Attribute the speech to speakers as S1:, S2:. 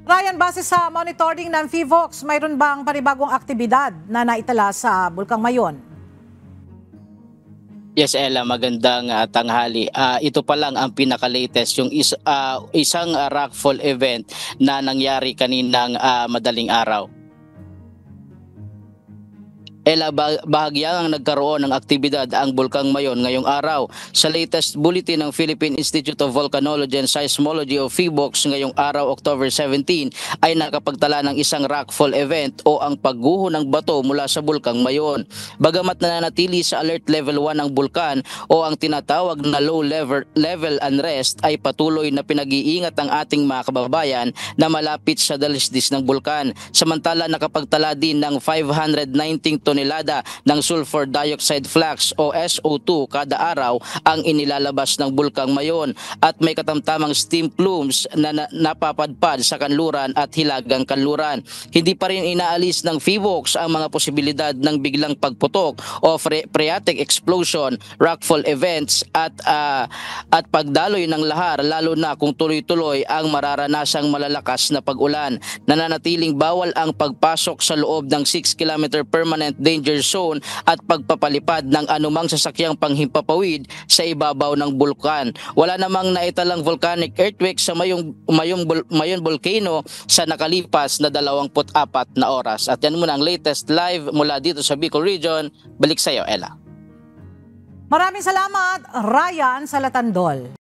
S1: Ryan, base sa monitoring ng PHIVOLCS, mayroon bang panibagong aktibidad na naitala sa Bulkang Mayon?
S2: Yes, Ella, magandang tanghali. Ito pa lang ang pinaka-latest, yung isang rockfall event na nangyari kaninang madaling araw. Ella, bahagyang nagkaroon ng aktibidad ang Bulkang Mayon ngayong araw. Sa latest bulletin ng Philippine Institute of Volcanology and Seismology o PHIVOLCS ngayong araw, October 17, ay nakapagtala ng isang rockfall event o ang pagguho ng bato mula sa Bulkang Mayon. Bagamat nananatili sa alert level 1 ang bulkan o ang tinatawag na low level unrest, ay patuloy na pinag-iingat ang ating mga kababayan na malapit sa dalisdis ng bulkan. Samantala, nakapagtala din ng 519 tonelada ng sulfur dioxide flux o SO2 kada araw ang inilalabas ng Bulkang Mayon at may katamtamang steam plumes na napapadpad sa kanluran at hilagang kanluran. Hindi pa rin inaalis ng PHIVOLCS ang mga posibilidad ng biglang pagputok o phreatic explosion, rockfall events at pagdaloy ng lahar, lalo na kung tuloy-tuloy ang mararanasang malalakas na pag-ulan. Nananatiling bawal ang pagpasok sa loob ng 6 km permanent danger zone at pagpapalipad ng anumang sasakyang panghimpapawid sa ibabaw ng bulkan. Wala namang naitalang volcanic earthquake sa Mayon Volcano sa nakalipas na 24 na oras. At yan muna ang latest live mula dito sa Bicol Region. Balik sa iyo, Ella.
S1: Maraming salamat, Ryan Salatandol.